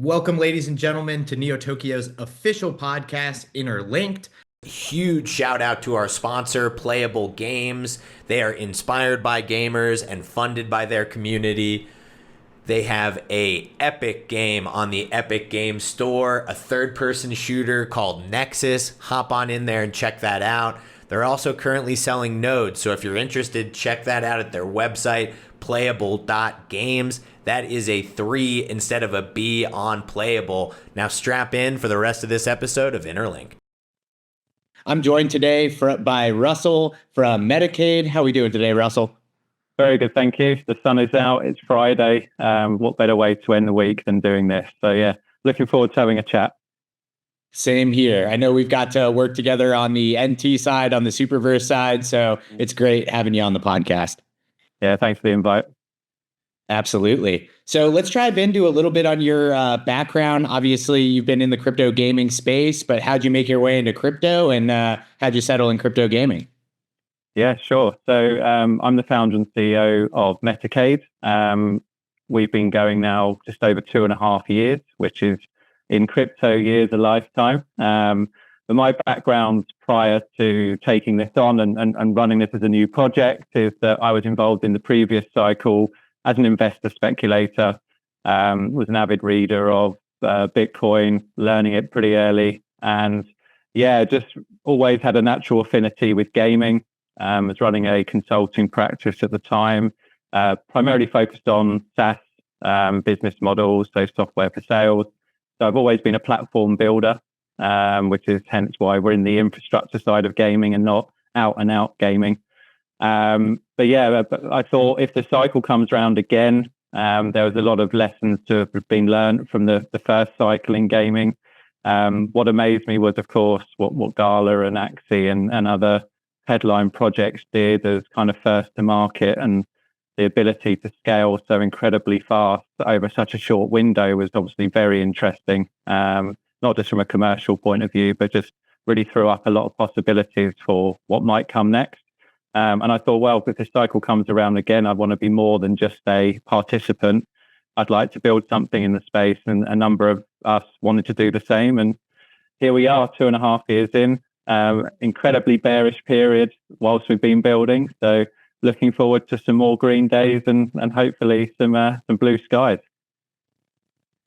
Welcome, ladies and gentlemen, to Neo Tokyo's official podcast, Interlinked. Huge shout out to our sponsor, Playa3ull Games. They are inspired by gamers and funded by their community. They have a epic game on the Epic Games Store, a third-person shooter called Nexus. Hop on in there and check that out. They're also currently selling nodes, so if you're interested, check that out at their website, playable.games. That is a 3 instead of a B on Playable. Now strap in for the rest of this episode of Interlink. I'm joined today by Russell from Metacade. How are we doing today, Russell? Very good, thank you. The sun is out. It's Friday. What better way to end the week than doing this? So yeah, looking forward to having a chat. Same here. I know we've got to work together on the NT side, on the Superverse side, so it's great having you on the podcast. Yeah, thanks for the invite. Absolutely. So let's dive into a little bit on your background. Obviously, you've been in the crypto gaming space, but how'd you make your way into crypto and how'd you settle in crypto gaming? Yeah, sure. So I'm the founder and CEO of Metacade. We've been going now just over 2.5 years, which is in crypto years a lifetime. But my background prior to taking this on and running this as a new project is that I was involved in the previous cycle as an investor speculator, was an avid reader of Bitcoin, learning it pretty early. And yeah, just always had a natural affinity with gaming. Was running a consulting practice at the time, primarily focused on SaaS business models, so software for sales. So I've always been a platform builder, which is hence why we're in the infrastructure side of gaming and not out and out gaming. But yeah, I thought if the cycle comes around again, there was a lot of lessons to have been learned from the first cycle in gaming. What amazed me was, of course, what Gala and Axie and other headline projects did as kind of first to market, and the ability to scale so incredibly fast over such a short window was obviously very interesting, not just from a commercial point of view, but just really threw up a lot of possibilities for what might come next. And I thought, well, if this cycle comes around again, I want to be more than just a participant. I'd like to build something in the space, and a number of us wanted to do the same. And here we are, 2.5 years in, incredibly bearish period whilst we've been building. So looking forward to some more green days and hopefully some blue skies.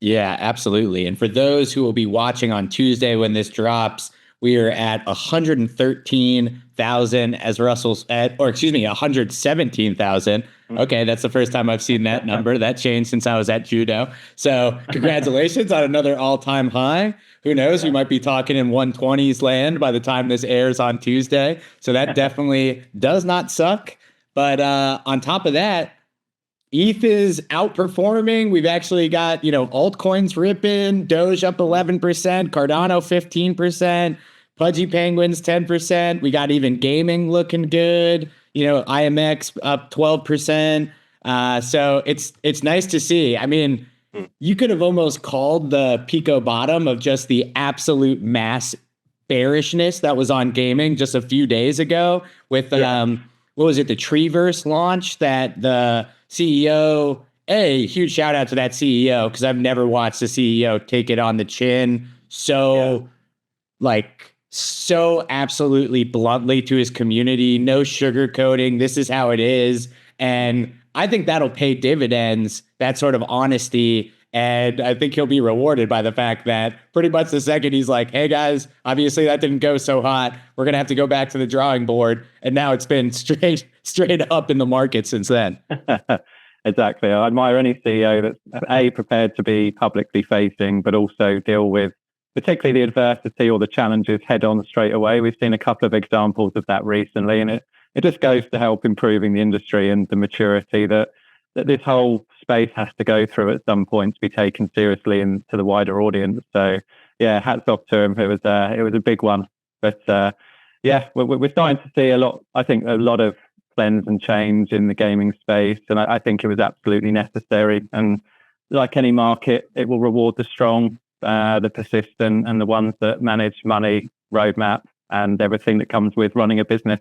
Yeah, absolutely. And for those who will be watching on Tuesday when this drops, we are at 113,000 as Russell's at, or excuse me, 117,000. Okay, that's the first time I've seen that number. That changed since I was at judo. So congratulations on another all-time high. Who knows? We might be talking in 120s land by the time this airs on Tuesday. So that definitely does not suck. But on top of that, ETH is outperforming. We've actually got, altcoins ripping, Doge up 11%, Cardano 15%, Pudgy Penguins 10%. We got even gaming looking good. IMX up 12%. So it's nice to see. I mean, you could have almost called the Pico bottom of just the absolute mass bearishness that was on gaming just a few days ago with what was it, the Treeverse launch that the CEO, huge shout out to that CEO, because I've never watched the CEO take it on the chin so absolutely bluntly to his community, no sugarcoating. This is how it is. And I think that'll pay dividends, that sort of honesty. And I think he'll be rewarded by the fact that pretty much the second he's like, hey guys, obviously that didn't go so hot, we're going to have to go back to the drawing board. And now it's been straight up in the market since then. Exactly. I admire any CEO that's prepared to be publicly facing, but also deal with particularly the adversity or the challenges head on straight away. We've seen a couple of examples of that recently, and it just goes to help improving the industry and the maturity that this whole space has to go through at some point to be taken seriously and to the wider audience. So yeah, hats off to him. It was a big one, but yeah, we're starting to see a lot of cleanse and change in the gaming space, and I think it was absolutely necessary. And like any market, it will reward the strong, the persistent, and the ones that manage money, roadmap, and everything that comes with running a business.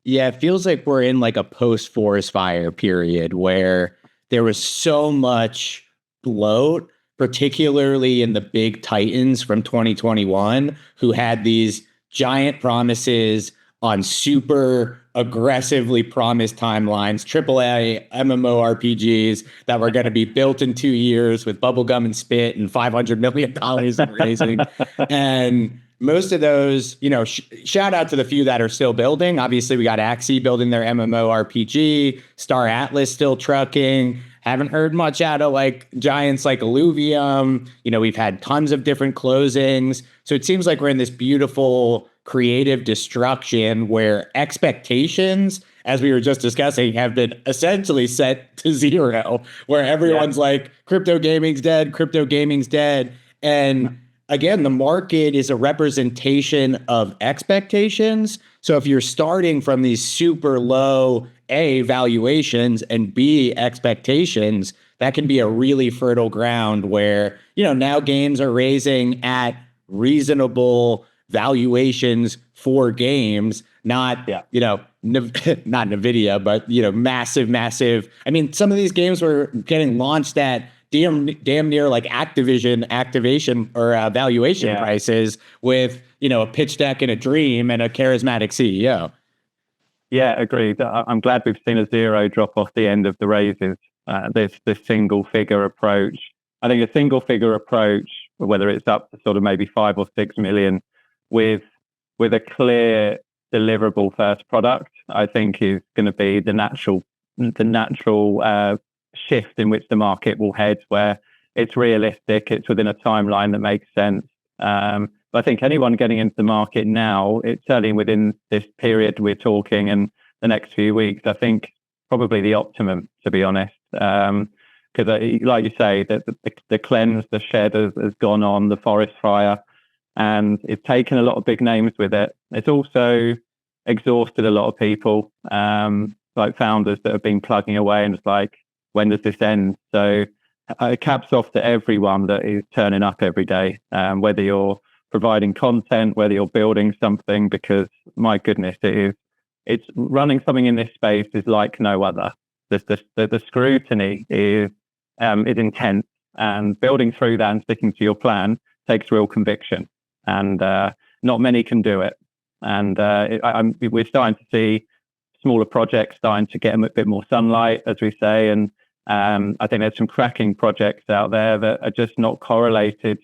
Yeah, it feels like we're in like a post-forest fire period where there was so much bloat particularly in the big titans from 2021 who had these giant promises on super aggressively promised timelines, AAA MMORPGs that were going to be built in 2 years with bubblegum and spit and $500 million in raising. And most of those, shout out to the few that are still building. Obviously, we got Axie building their MMORPG, Star Atlas still trucking. Haven't heard much out of like giants like Illuvium. We've had tons of different closings. So it seems like we're in this beautiful creative destruction where expectations, as we were just discussing, have been essentially set to zero, where everyone's like, crypto gaming's dead. And again, the market is a representation of expectations. So if you're starting from these super low A, valuations, and B, expectations, that can be a really fertile ground where, now games are raising at reasonable valuations for games, not not Nvidia, but massive. I mean, some of these games were getting launched at damn near like activation or valuation prices with a pitch deck and a dream and a charismatic CEO. Yeah, agreed. I'm glad we've seen a zero drop off the end of the raises. This single figure approach. I think a single figure approach, whether it's up to sort of maybe 5 or 6 million, with a clear deliverable first product, I think is going to be the natural shift in which the market will head, where it's realistic, it's within a timeline that makes sense. But I think anyone getting into the market now, it's certainly within this period we're talking and the next few weeks, I think probably the optimum, to be honest. Because like you say, the cleanse, the shed has gone on, the forest fire, and it's taken a lot of big names with it. It's also exhausted a lot of people, like founders that have been plugging away and it's like, when does this end? So caps off to everyone that is turning up every day, whether you're providing content, whether you're building something, because my goodness, it's running something in this space is like no other. The scrutiny is intense, and building through that and sticking to your plan takes real conviction, and not many can do it. And we're starting to see smaller projects starting to get a bit more sunlight, as we say, and I think there's some cracking projects out there that are just not correlated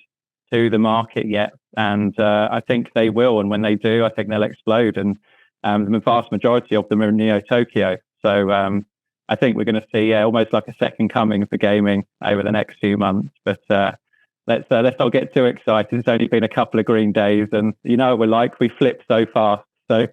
to the market yet, and I think they will, and when they do, I think they'll explode, and the vast majority of them are in Neo Tokyo. So I think we're going to see almost like a second coming for gaming over the next few months. But let's not get too excited. It's only been a couple of green days, and what we're like. We flip so fast. So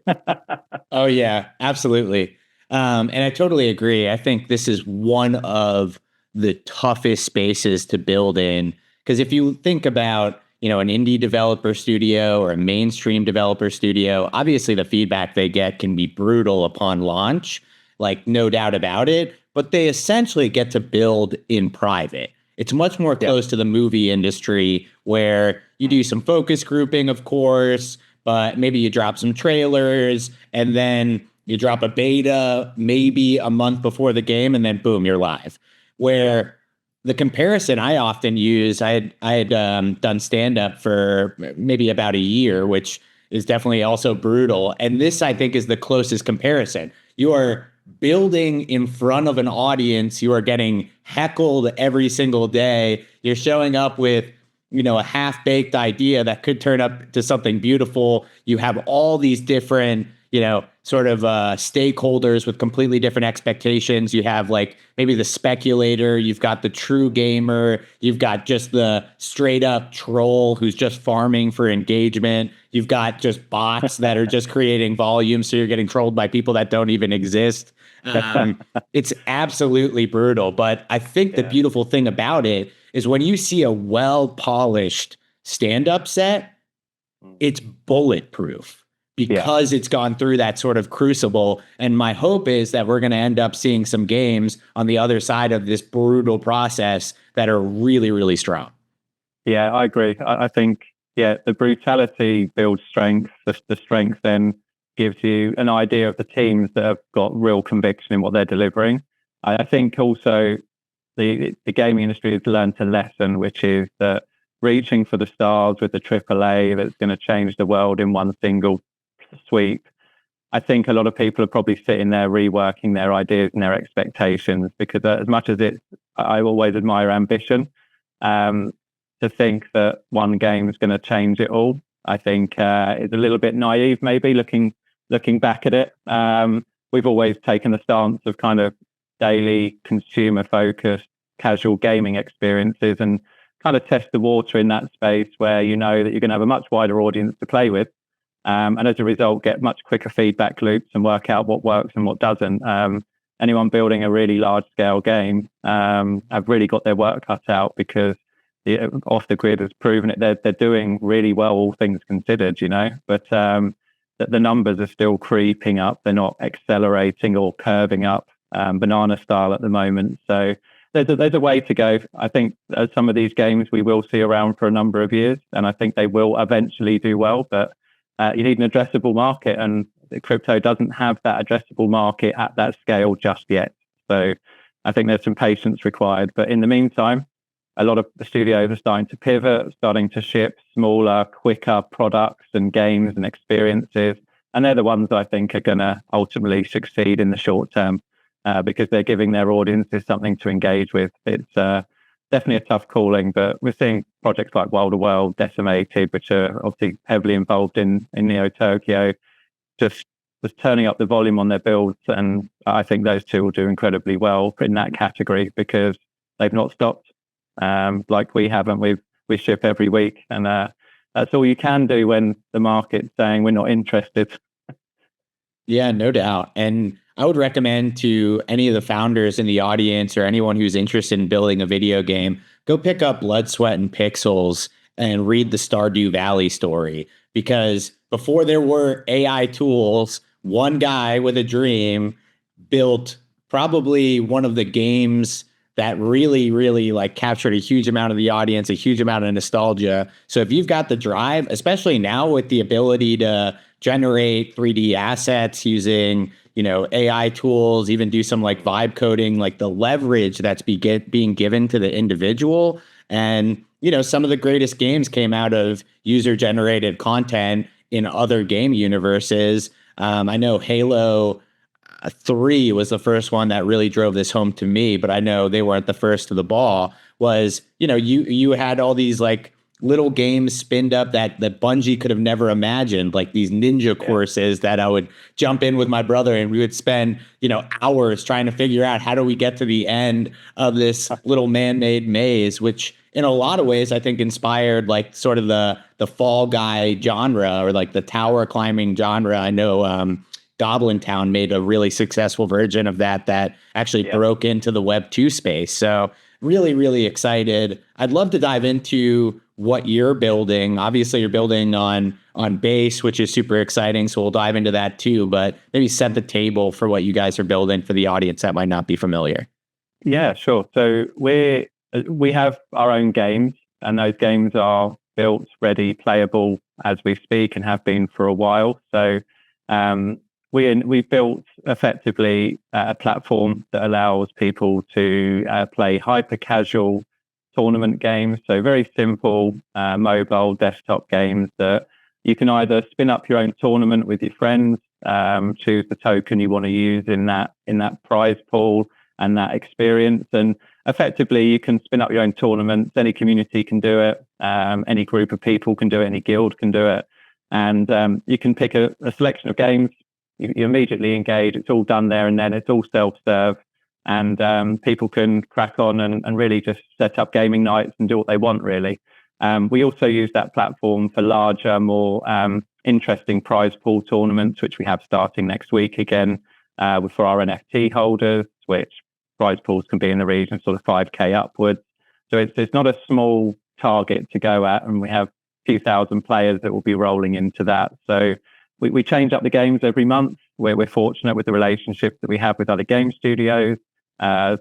oh yeah, absolutely. And I totally agree. I think this is one of the toughest spaces to build in, because if you think about an indie developer studio or a mainstream developer studio, obviously the feedback they get can be brutal upon launch, like no doubt about it, but they essentially get to build in private. It's much more close to the movie industry, where you do some focus grouping, of course, but maybe you drop some trailers and then you drop a beta maybe a month before the game, and then boom, you're live. Where the comparison I often use, I had done stand-up for maybe about a year, which is definitely also brutal. And this, I think, is the closest comparison. You are building in front of an audience. You are getting heckled every single day. You're showing up with, a half-baked idea that could turn up to something beautiful. You have all these different, sort of stakeholders with completely different expectations. You have like maybe the speculator, you've got the true gamer, you've got just the straight up troll who's just farming for engagement. You've got just bots that are just creating volume, so you're getting trolled by people that don't even exist. It's absolutely brutal. But I think the beautiful thing about it is when you see a well-polished stand-up set, it's bulletproof because it's gone through that sort of crucible. And my hope is that we're going to end up seeing some games on the other side of this brutal process that are really, really strong. Yeah, I agree. I think, the brutality builds strength. The strength then gives you an idea of the teams that have got real conviction in what they're delivering. I think also the gaming industry has learned a lesson, which is that reaching for the stars with the AAA that's going to change the world in one single sweep. I think a lot of people are probably sitting there reworking their ideas and their expectations, because as much as I always admire ambition, to think that one game is going to change it all, I think is a little bit naive, maybe looking back at it. We've always taken the stance of kind of daily consumer focused casual gaming experiences and kind of test the water in that space where you know that you're going to have a much wider audience to play with. And as a result, get much quicker feedback loops and work out what works and what doesn't. Anyone building a really large scale game have really got their work cut out, because Off the Grid has proven it. They're doing really well, all things considered, but the numbers are still creeping up. They're not accelerating or curving up banana style at the moment. So there's a way to go. I think some of these games we will see around for a number of years, and I think they will eventually do well, but you need an addressable market, and crypto doesn't have that addressable market at that scale just yet. So I think there's some patience required. But in the meantime, a lot of the studios are starting to pivot, starting to ship smaller, quicker products and games and experiences. And they're the ones that I think are going to ultimately succeed in the short term, because they're giving their audiences something to engage with. It's definitely a tough calling, but we're seeing projects like World of World, Decimated, which are obviously heavily involved in Neo Tokyo, just turning up the volume on their builds. And I think those two will do incredibly well in that category, because they've not stopped like we haven't. We ship every week, and that's all you can do when the market's saying we're not interested. Yeah, no doubt. And I would recommend to any of the founders in the audience or anyone who's interested in building a video game, go pick up Blood, Sweat, and Pixels and read the Stardew Valley story. Because before there were AI tools, one guy with a dream built probably one of the games that really, really like captured a huge amount of the audience, a huge amount of nostalgia. So if you've got the drive, especially now with the ability to generate 3D assets using, AI tools, even do some like vibe coding, like the leverage that's being given to the individual. And, some of the greatest games came out of user generated content in other game universes. I know Halo 3 was the first one that really drove this home to me, but I know they weren't the first to the ball. Was, you had all these like little games spinned up that Bungie could have never imagined, like these ninja courses that I would jump in with my brother, and we would spend, hours trying to figure out how do we get to the end of this little man-made maze, which in a lot of ways I think inspired like sort of the Fall Guy genre, or like the tower climbing genre. I know Goblin Town made a really successful version of that actually broke into the Web 2 space. So really, really excited. I'd love to dive into what you're building. Obviously, you're building on Base, which is super exciting. So we'll dive into that too, but maybe set the table for what you guys are building for the audience that might not be familiar. Yeah, sure. So we have our own games, and those games are built, ready, playable as we speak, and have been for a while. So we built effectively a platform that allows people to play hyper casual tournament games. So very simple mobile desktop games that you can either spin up your own tournament with your friends, choose the token you want to use in that prize pool and that experience. And effectively, you can spin up your own tournaments. Any community can do it. Any group of people can do it. Any guild can do it. And you can pick a selection of games. You immediately engage. It's all done there and then. It's all self-serve. And people can crack on and really just set up gaming nights and do what they want, really. We also use that platform for larger, more interesting prize pool tournaments, which we have starting next week again for our NFT holders, which prize pools can be in the region of sort of 5K upwards. So it's not a small target to go at, and we have a few thousand players that will be rolling into that. So we change up the games every month. We're fortunate with the relationships that we have with other game studios.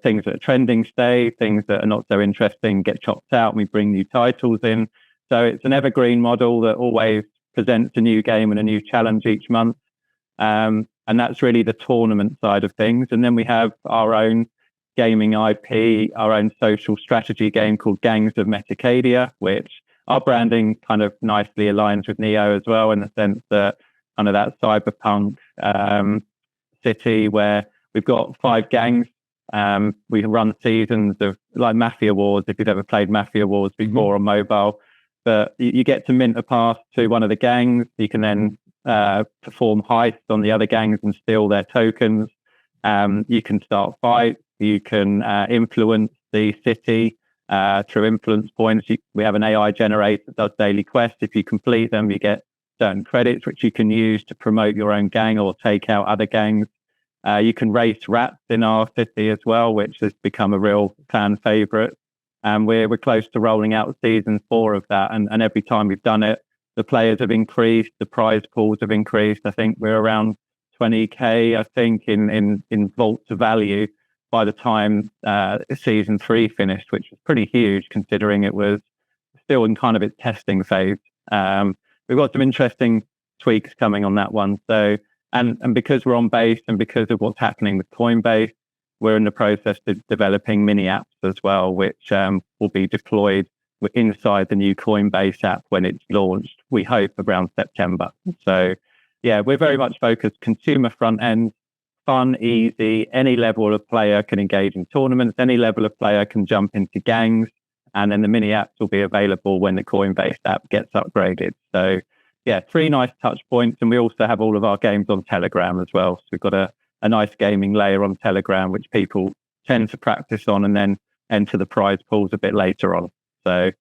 Things that are trending stay, things that are not so interesting get chopped out, and we bring new titles in. So it's an evergreen model that always presents a new game and a new challenge each month. And that's really the tournament side of things. And then we have our own gaming IP, our own social strategy game called Gangs of Metacadia, which our branding kind of nicely aligns with Neo as well, in the sense that kind of that cyberpunk city where we've got 5 gangs. We run seasons of like Mafia Wars, if you've ever played Mafia Wars before on mobile. But you get to mint a pass to one of the gangs. You can then perform heists on the other gangs and steal their tokens. You can start fights. You can influence the city through influence points. We have an AI generator that does daily quests. If you complete them, you get certain credits, which you can use to promote your own gang or take out other gangs. You can race rats in our city as well, which has become a real fan favorite. And we're close to rolling out season 4 of that. And every time we've done it, the players have increased, the prize pools have increased. I think we're around 20K, I think, in vault to value by the time season 3 finished, which was pretty huge considering it was still in kind of its testing phase. We've got some interesting tweaks coming on that one. So, and because we're on base and because of what's happening with Coinbase, we're in the process of developing mini apps as well, which will be deployed inside the new Coinbase app when it's launched, we hope around September. So yeah, we're very much focused consumer front end, fun, easy, any level of player can engage in tournaments, any level of player can jump into gangs, and then the mini apps will be available when the Coinbase app gets upgraded. So yeah, 3 nice touch points. And we also have all of our games on Telegram as well. So we've got a nice gaming layer on Telegram, which people tend to practice on and then enter the prize pools a bit later on. So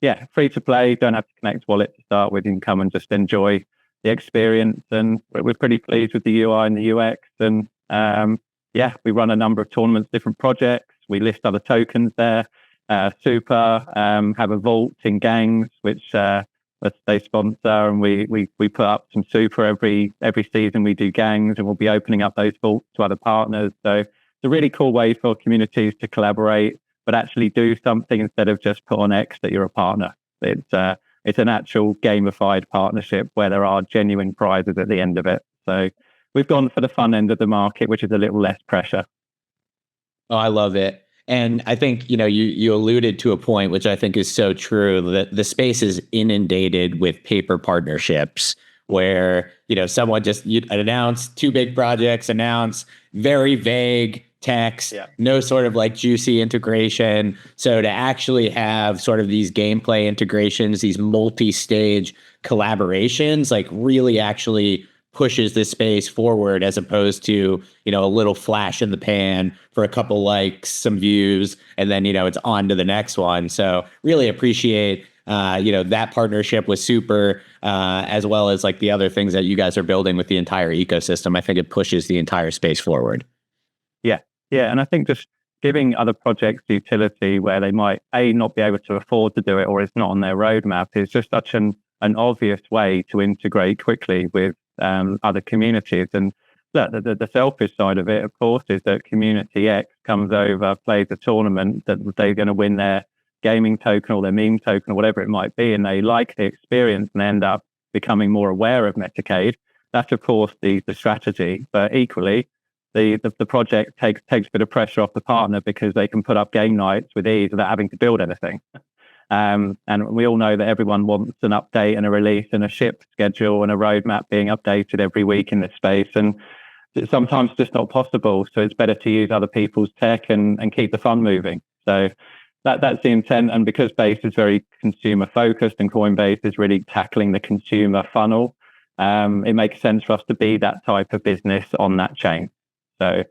yeah, free to play, don't have to connect wallet to start with. You can come and just enjoy the experience. And we're pretty pleased with the UI and the UX. And yeah, we run a number of tournaments, different projects. We list other tokens there. Super, have a vault in gangs, which they sponsor, and we put up some super every season. We do gangs, and we'll be opening up those vaults to other partners. So it's a really cool way for communities to collaborate, but actually do something instead of just put on X that you're a partner. It's an actual gamified partnership where there are genuine prizes at the end of it. So we've gone for the fun end of the market, which is a little less pressure. Oh, I love it. And I think, you alluded to a point, which I think is so true, that the space is inundated with paper partnerships where, someone just announce 2 big projects, announce very vague text, no sort of like juicy integration. So to actually have sort of these gameplay integrations, these multi-stage collaborations, like really actually pushes this space forward, as opposed to, a little flash in the pan for a couple likes, some views, and then, it's on to the next one. So really appreciate, that partnership with Super, as well as like the other things that you guys are building with the entire ecosystem. I think it pushes the entire space forward. Yeah. And I think just giving other projects utility where they might not be able to afford to do it, or it's not on their roadmap, is just such an obvious way to integrate quickly with other communities. And look, the selfish side of it, of course, is that Community X comes over, plays a tournament that they're going to win their gaming token or their meme token or whatever it might be, and they like the experience and end up becoming more aware of Metacade. That's, of course, the strategy. But equally, the project takes a bit of pressure off the partner because they can put up game nights with ease without having to build anything. And we all know that everyone wants an update and a release and a ship schedule and a roadmap being updated every week in this space. And it's sometimes just not possible. So it's better to use other people's tech and keep the fun moving. So that's the intent. And because Base is very consumer focused and Coinbase is really tackling the consumer funnel, it makes sense for us to be that type of business on that chain. So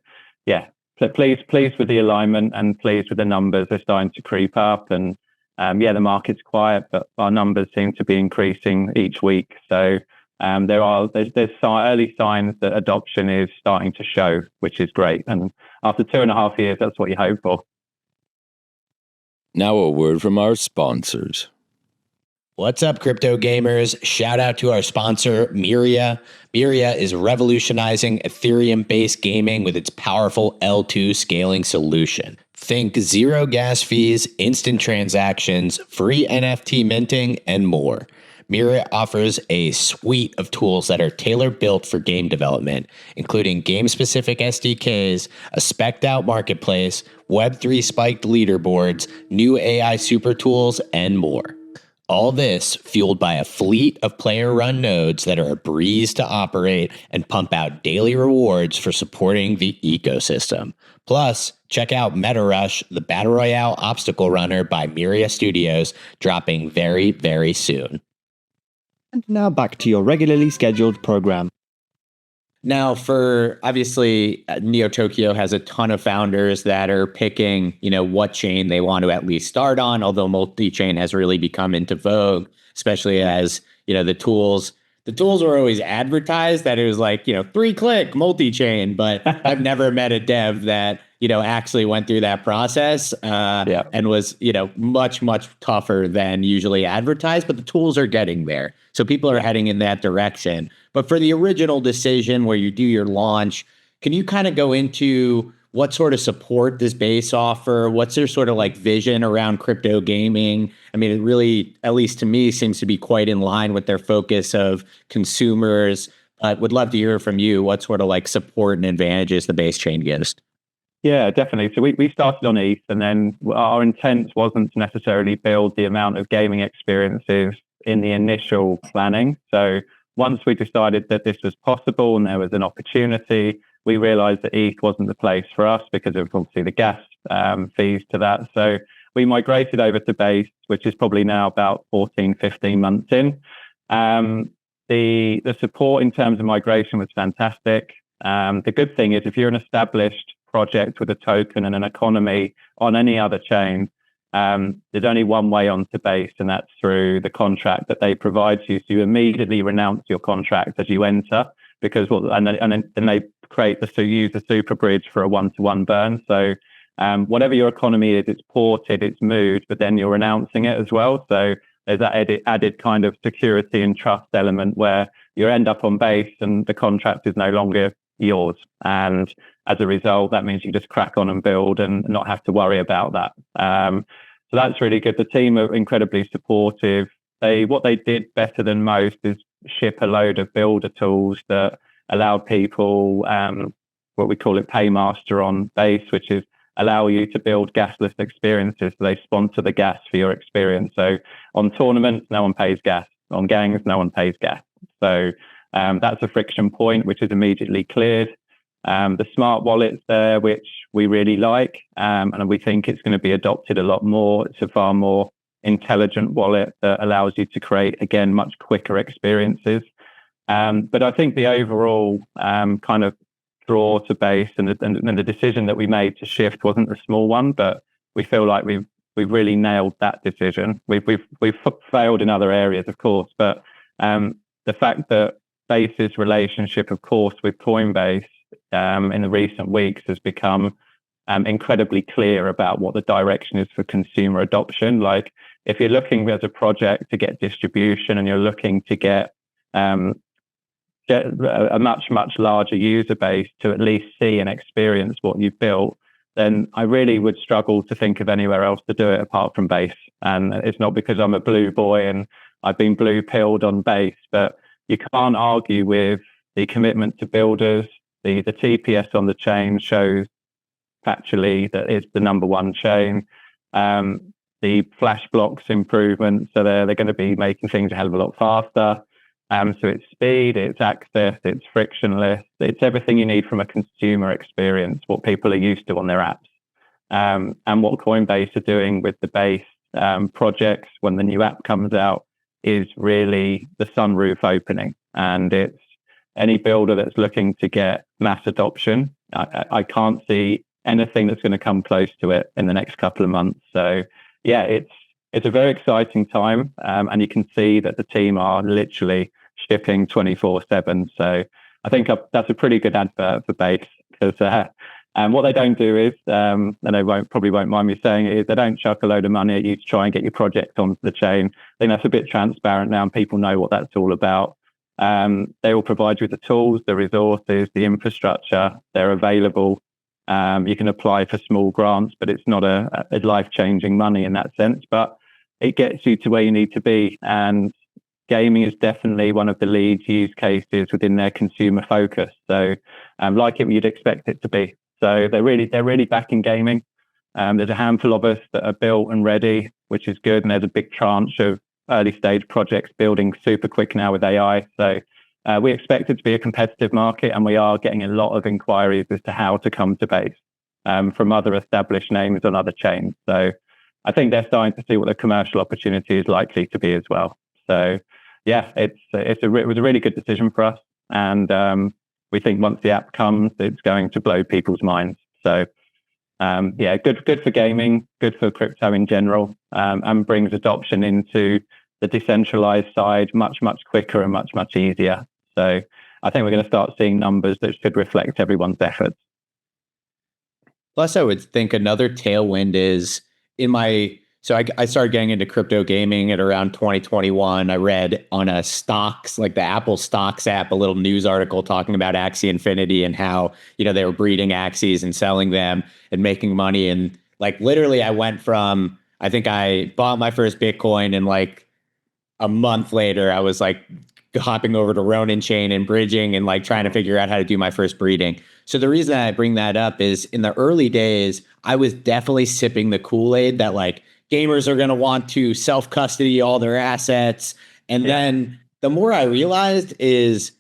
yeah, so pleased with the alignment and pleased with the numbers. They're starting to creep up, and the market's quiet, but our numbers seem to be increasing each week. So there's early signs that adoption is starting to show, which is great. And after 2.5 years, that's what you hope for. Now a word from our sponsors. What's up, crypto gamers? Shout out to our sponsor, Myria. Myria is revolutionizing Ethereum-based gaming with its powerful L2 scaling solution. Think zero gas fees, instant transactions, free NFT minting, and more. Myria offers a suite of tools that are tailor-built for game development, including game-specific SDKs, a spec'd-out marketplace, Web3 spiked leaderboards, new AI super tools, and more. All this fueled by a fleet of player-run nodes that are a breeze to operate and pump out daily rewards for supporting the ecosystem. Plus, check out MetaRush, the Battle Royale obstacle runner by Myria Studios, dropping very, very soon. And now back to your regularly scheduled program. Now, for obviously, Neo Tokyo has a ton of founders that are picking, what chain they want to at least start on, although multi-chain has really become into vogue, especially as, the tools were always advertised that it was like, 3-click multi-chain, but I've never met a dev that, actually went through that process and was, much, much tougher than usually advertised, but the tools are getting there. So people are heading in that direction. But for the original decision where you do your launch, can you kind of go into what sort of support does Base offer? What's their sort of like vision around crypto gaming? I mean, it really, at least to me, seems to be quite in line with their focus of consumers. But would love to hear from you what sort of like support and advantages the Base chain gives. Yeah, definitely. So we started on ETH, and then our intent wasn't to necessarily build the amount of gaming experiences in the initial planning. So once we decided that this was possible and there was an opportunity, we realized that ETH wasn't the place for us because of obviously the gas fees to that. So we migrated over to Base, which is probably now about 14, 15 months in. The support in terms of migration was fantastic. The good thing is if you're an established project with a token and an economy on any other chain, there's only one way onto Base, and that's through the contract that they provide you. So you immediately renounce your contract as you enter, because and then they use the super bridge for a one-to-one burn. So whatever your economy is, it's ported, it's moved, but then you're renouncing it as well. So there's that added kind of security and trust element where you end up on Base and the contract is no longer yours. And as a result, that means you just crack on and build and not have to worry about that. So that's really good. The team are incredibly supportive. What they did better than most is ship a load of builder tools that allow people, what we call it Paymaster on Base, which is allow you to build gasless experiences. So they sponsor the gas for your experience. So on tournaments, no one pays gas. On gangs, no one pays gas. So that's a friction point, which is immediately cleared. The smart wallets there, which we really like, and we think it's going to be adopted a lot more. It's a far more intelligent wallet that allows you to create, again, much quicker experiences. But I think the overall kind of draw to Base and the decision that we made to shift wasn't a small one, but we feel like we've really nailed that decision. We've failed in other areas, of course, but the fact that Base's relationship, of course, with Coinbase in the recent weeks has become incredibly clear about what the direction is for consumer adoption. Like if you're looking as a project to get distribution and you're looking to get a much, much larger user base to at least see and experience what you've built, then I really would struggle to think of anywhere else to do it apart from Base. And it's not because I'm a blue boy and I've been blue pilled on Base, but you can't argue with the commitment to builders. The TPS on the chain shows factually that it's the number one chain. The flash blocks improvement, so they're going to be making things a hell of a lot faster. So it's speed, it's access, it's frictionless, it's everything you need from a consumer experience, what people are used to on their apps. And what Coinbase are doing with the Base projects when the new app comes out is really the sunroof opening. And it's any builder that's looking to get mass adoption. I can't see anything that's going to come close to it in the next couple of months. So yeah, it's a very exciting time. And you can see that the team are literally shipping 24/7. So I think that's a pretty good advert for Base, because what they don't do is, and they probably won't mind me saying it, is they don't chuck a load of money at you to try and get your project onto the chain. I think that's a bit transparent now and people know what that's all about. They will provide you with the tools, the resources, the infrastructure. They're available. You can apply for small grants, but it's not a life-changing money in that sense. But it gets you to where you need to be. And gaming is definitely one of the lead use cases within their consumer focus. So like you'd expect it to be. So they're really back in gaming. There's a handful of us that are built and ready, which is good. And there's a big tranche of early stage projects building super quick now with AI. So we expect it to be a competitive market, and we are getting a lot of inquiries as to how to come to base from other established names on other chains. So I think they're starting to see what the commercial opportunity is likely to be as well. So yeah, it was a really good decision for us. And we think once the app comes, it's going to blow people's minds. So yeah, good for gaming, good for crypto in general, and brings adoption into the decentralized side much quicker and much easier. So I think we're going to start seeing numbers that should reflect everyone's efforts. Plus, I would think another tailwind is I started getting into crypto gaming at around 2021. I read on a stocks, like the Apple Stocks app, a little news article talking about Axie Infinity and how, they were breeding Axies and selling them and making money. And like literally I went from, I think I bought my first Bitcoin, and like a month later I was like hopping over to Ronin chain and bridging and like trying to figure out how to do my first breeding. So the reason I bring that up is in the early days, I was definitely sipping the Kool-Aid that like gamers are going to want to self-custody all their assets. And then the more I realized is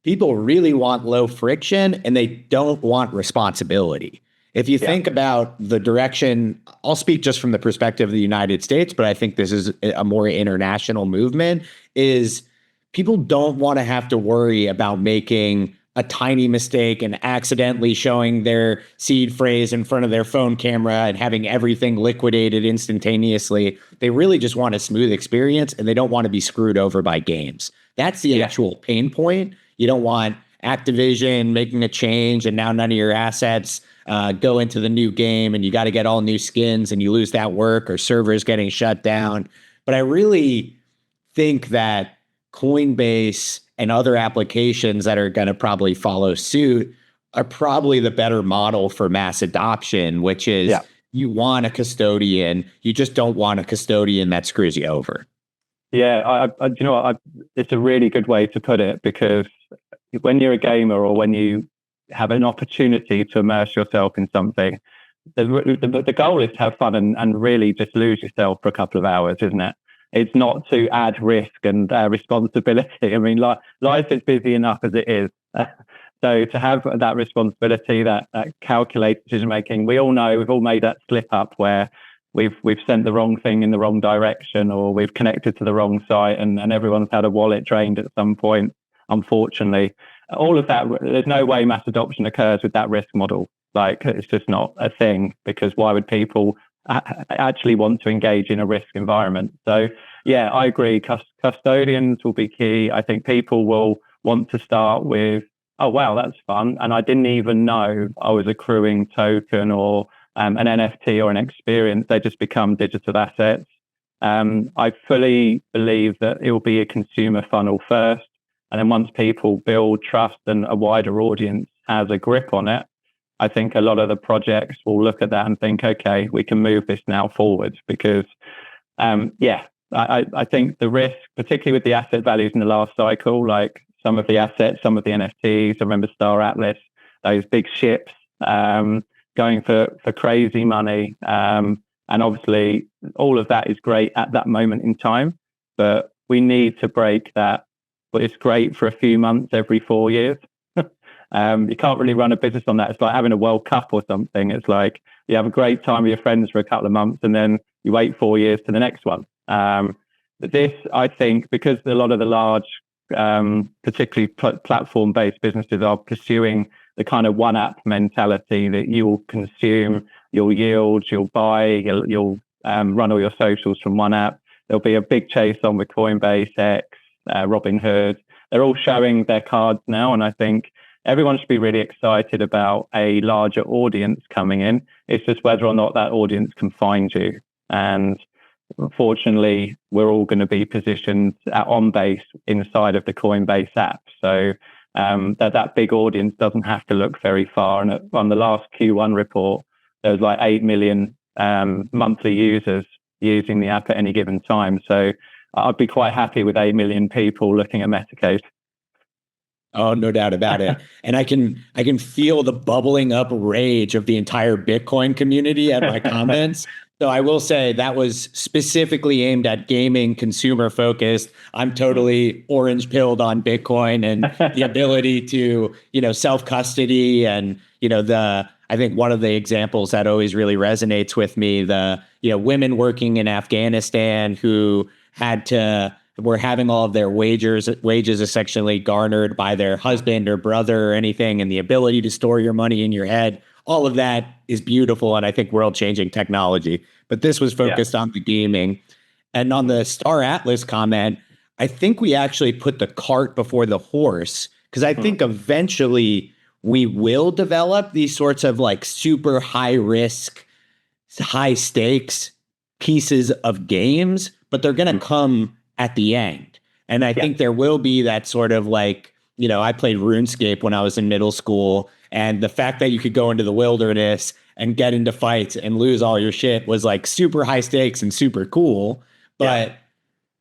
people really want low friction and they don't want responsibility. If you think about the direction, I'll speak just from the perspective of the United States, but I think this is a more international movement, is people don't want to have to worry about making a tiny mistake and accidentally showing their seed phrase in front of their phone camera and having everything liquidated instantaneously. They really just want a smooth experience, and they don't want to be screwed over by games. That's the actual pain point. You don't want Activision making a change and now none of your assets go into the new game, and you got to get all new skins and you lose that work, or servers getting shut down. But I really think that Coinbase and other applications that are going to probably follow suit are probably the better model for mass adoption, which is you want a custodian. You just don't want a custodian that screws you over. Yeah, it's a really good way to put it, because when you're a gamer or when you have an opportunity to immerse yourself in something, the goal is to have fun and really just lose yourself for a couple of hours, isn't it? It's not to add risk and responsibility. I mean, life is busy enough as it is. So to have that responsibility, that calculated decision making, we all know we've all made that slip up where we've sent the wrong thing in the wrong direction, or we've connected to the wrong site, and everyone's had a wallet drained at some point. Unfortunately, all of that, there's no way mass adoption occurs with that risk model. Like, it's just not a thing, because why would people actually want to engage in a risk environment? So yeah, I agree. Custodians will be key. I think people will want to start with, oh wow, that's fun, and I didn't even know I was accruing token or an NFT or an experience. They just become digital assets. I fully believe that it will be a consumer funnel first, and then once people build trust and a wider audience has a grip on it, I think a lot of the projects will look at that and think, okay, we can move this now forward. Because, I think the risk, particularly with the asset values in the last cycle, like some of the assets, some of the NFTs, I remember Star Atlas, those big ships going for crazy money. And obviously, all of that is great at that moment in time, but we need to break that. But it's great for a few months every 4 years. You can't really run a business on that. It's like having a World Cup or something. It's like you have a great time with your friends for a couple of months, and then you wait 4 years to the next one. But this, I think, because a lot of the large, particularly platform-based businesses are pursuing the kind of one app mentality that you will consume, you'll yield, you'll buy, you'll run all your socials from one app. There'll be a big chase on with Coinbase, X, Robinhood. They're all showing their cards now, and I think everyone should be really excited about a larger audience coming in. It's just whether or not that audience can find you. And unfortunately, we're all going to be positioned on base inside of the Coinbase app. So that big audience doesn't have to look very far. And on the last Q1 report, there was like 8 million monthly users using the app at any given time. So I'd be quite happy with 8 million people looking at Metacade. Oh, no doubt about it. And I can feel the bubbling up rage of the entire Bitcoin community at my comments. So I will say that was specifically aimed at gaming, consumer focused. I'm totally orange pilled on Bitcoin and the ability to, self custody and, I think one of the examples that always really resonates with me, the, women working in Afghanistan who were having all of their wages essentially garnered by their husband or brother or anything, and the ability to store your money in your head. All of that is beautiful and I think world-changing technology. But this was focused on the gaming. And on the Star Atlas comment, I think we actually put the cart before the horse, because I think eventually we will develop these sorts of like super high risk, high stakes pieces of games, but they're going to come at the end. And I think there will be that sort of like, I played RuneScape when I was in middle school, and the fact that you could go into the wilderness and get into fights and lose all your shit was like super high stakes and super cool. But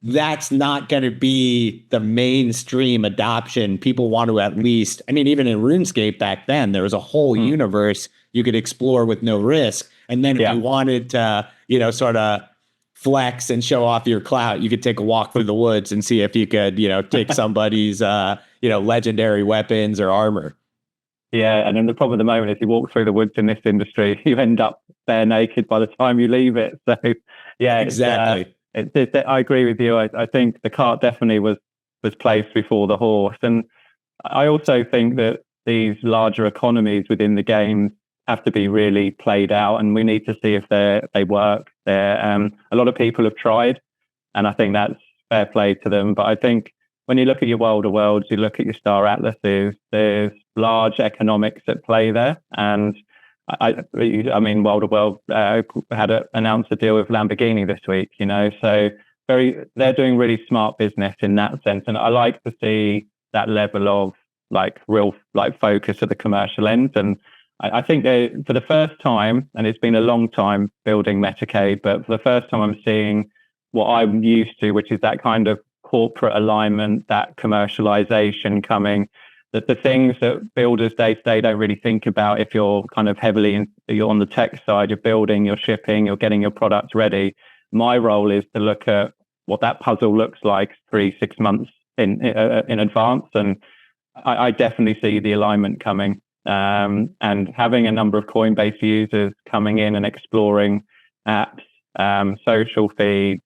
that's not going to be the mainstream adoption. People want to at least, even in RuneScape back then, there was a whole universe you could explore with no risk. And then if you wanted to, sort of flex and show off your clout, you could take a walk through the woods and see if you could, take somebody's, legendary weapons or armor. Yeah, and then the problem at the moment is you walk through the woods in this industry, you end up bare naked by the time you leave it. So, yeah, exactly. I agree with you. I think the cart definitely was placed before the horse, and I also think that these larger economies within the game have to be really played out, and we need to see if they work. A lot of people have tried, and I think that's fair play to them. But I think when you look at your World of Worlds, you look at your Star Atlases, there's large economics at play there. And World of World announced a deal with Lamborghini this week, so they're doing really smart business in that sense. And I like to see that level of like real like focus at the commercial end. And I think for the first time, and it's been a long time building Metacade, but for the first time I'm seeing what I'm used to, which is that kind of corporate alignment, that commercialization coming, that the things that builders day to day don't really think about. If you're kind of you're on the tech side, you're building, you're shipping, you're getting your products ready. My role is to look at what that puzzle looks like 3-6 months in advance. And I definitely see the alignment coming. And having a number of Coinbase users coming in and exploring apps, social feeds,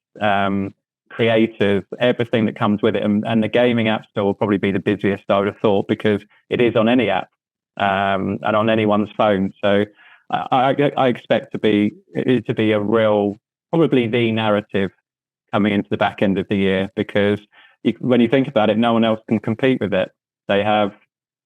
creators, everything that comes with it. And the gaming app store will probably be the busiest, I would have thought, because it is on any app and on anyone's phone. So I expect it to be a real, probably the narrative coming into the back end of the year, because when you think about it, no one else can compete with it. They have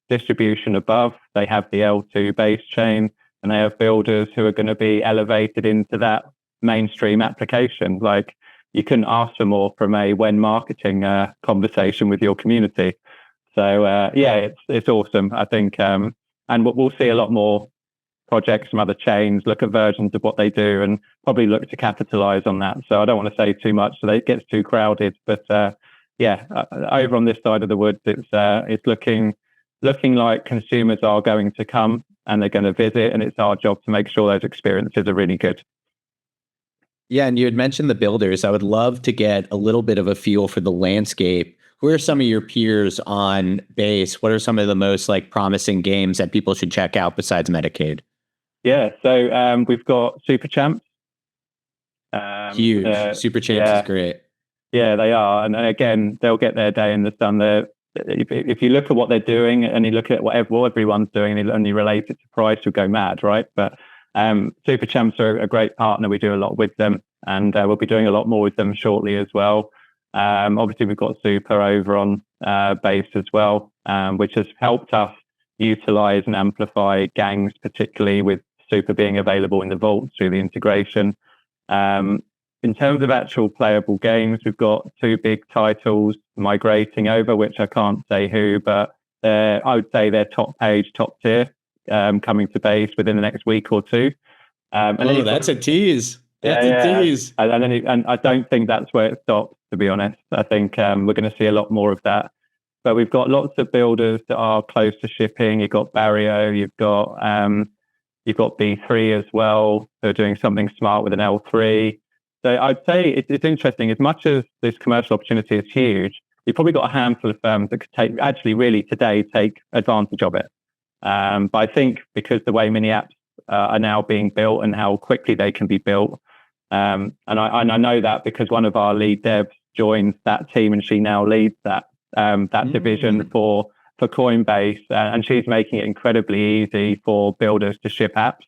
distribution above, they have the L2 base chain, and they have builders who are going to be elevated into that mainstream application. Like, you couldn't ask for more from a when marketing conversation with your community. So it's awesome, I think. And we'll see a lot more projects from other chains look at versions of what they do and probably look to capitalize on that. So I don't want to say too much so that it gets too crowded. But over on this side of the woods, it's looking like consumers are going to come and they're going to visit, and it's our job to make sure those experiences are really good. Yeah, and you had mentioned the builders. I would love to get a little bit of a feel for the landscape. Who are some of your peers on base? What are some of the most like promising games that people should check out besides Metacade? Yeah, so we've got Super Champs. Huge. Super Champs is great. Yeah, they are. And again, they'll get their day in the sun. If you look at what they're doing and you look at what everyone's doing and you only relate it to price, you'll go mad, right? But Super Champs are a great partner. We do a lot with them, and we'll be doing a lot more with them shortly as well. Obviously, we've got Super over on base as well, which has helped us utilize and amplify gangs, particularly with Super being available in the vault through the integration. In terms of actual playable games, we've got 2 big titles migrating over, which I can't say who, but I would say they're top tier, coming to base within the next week or two. That's a tease. That's a tease. And I don't think that's where it stops, to be honest. I think we're going to see a lot more of that. But we've got lots of builders that are close to shipping. You've got Barrio, you've got B3 as well. They're doing something smart with an L3. So I'd say it's interesting. As much as this commercial opportunity is huge, you've probably got a handful of firms that could take advantage of it. But I think because the way mini apps are now being built and how quickly they can be built, and I know that because one of our lead devs joined that team and she now leads that division for Coinbase, and she's making it incredibly easy for builders to ship apps.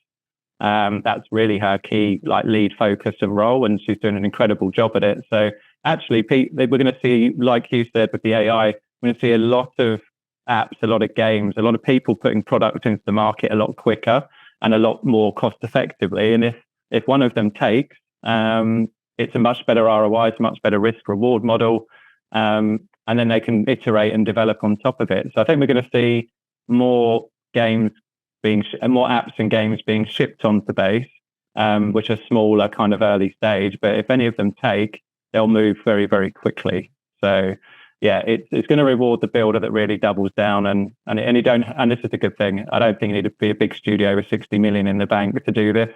That's really her key lead focus and role, and she's doing an incredible job at it. So actually, Pete, we're going to see, like you said, with the AI, we're going to see a lot of apps, a lot of games, a lot of people putting product into the market a lot quicker and a lot more cost effectively. And if one of them takes, it's a much better ROI, it's a much better risk reward model. And then they can iterate and develop on top of it. So I think we're going to see more games more apps and games being shipped onto Base, which are smaller, kind of early stage. But if any of them take, they'll move very, very quickly. So yeah, it's going to reward the builder that really doubles down. And this is a good thing. I don't think you need to be a big studio with 60 million in the bank to do this.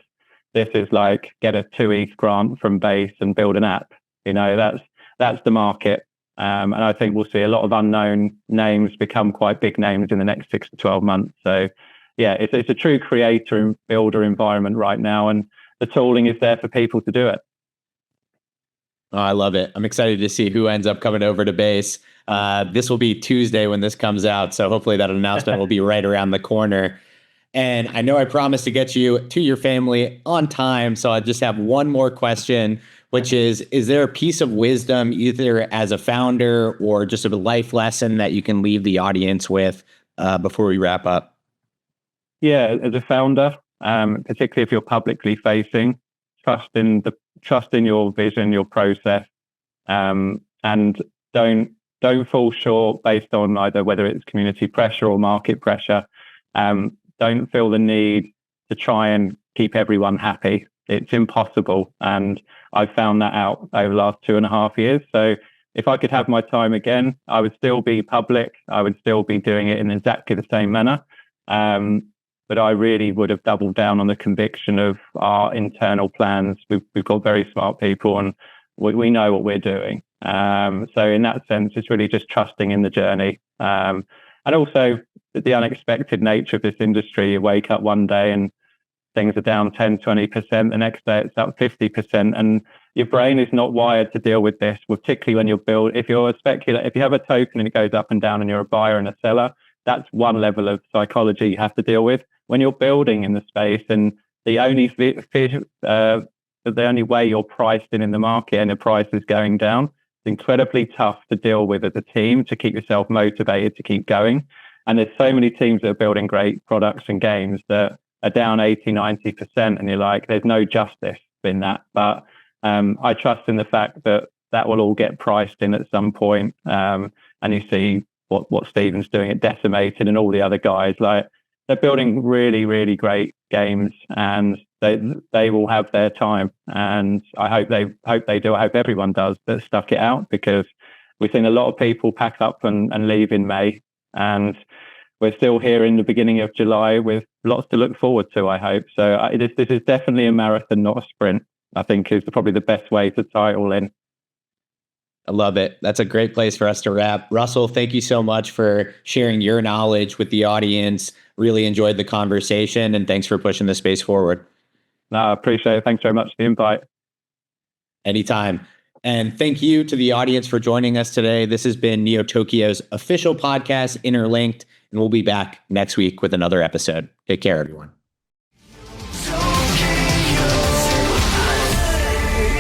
This is like get a 2 ETH grant from Base and build an app. That's the market. And I think we'll see a lot of unknown names become quite big names in the next 6 to 12 months. So yeah, it's a true creator and builder environment right now. And the tooling is there for people to do it. Oh, I love it. I'm excited to see who ends up coming over to Base. This will be Tuesday when this comes out. So hopefully that announcement will be right around the corner. And I know I promised to get you to your family on time. So I just have one more question, which is there a piece of wisdom, either as a founder or just a life lesson that you can leave the audience with before we wrap up? Yeah, as a founder, particularly if you're publicly facing, trust in your vision, your process, and don't fall short based on either whether it's community pressure or market pressure. Don't feel the need to try and keep everyone happy. It's impossible. And I've found that out over the last 2.5 years. So if I could have my time again, I would still be public. I would still be doing it in exactly the same manner. But I really would have doubled down on the conviction of our internal plans. We've got very smart people and we know what we're doing. So in that sense, it's really just trusting in the journey. And also the unexpected nature of this industry. You wake up one day and things are down 10, 20%. The next day it's up 50%. And your brain is not wired to deal with this, particularly when if you're a speculator, if you have a token and it goes up and down and you're a buyer and a seller, that's one level of psychology you have to deal with. When you're building in the space and the only way you're priced in the market and the price is going down, it's incredibly tough to deal with as a team to keep yourself motivated to keep going. And there's so many teams that are building great products and games that are down 80, 90%. And you're like, there's no justice in that. But I trust in the fact that will all get priced in at some point. And you see what Stephen's doing at Decimated and all the other guys, like they're building really, really great games and they will have their time. And I hope they do. I hope everyone does that stuck it out, because we've seen a lot of people pack up and leave in May. And we're still here in the beginning of July with lots to look forward to, I hope. So this is definitely a marathon, not a sprint, I think is probably the best way to tie it all in. I love it. That's a great place for us to wrap. Russell, thank you so much for sharing your knowledge with the audience. Really enjoyed the conversation, and thanks for pushing the space forward. No, I appreciate it. Thanks very much for the invite. Anytime. And thank you to the audience for joining us today. This has been Neo Tokyo's official podcast, Interlinked, and we'll be back next week with another episode. Take care, everyone.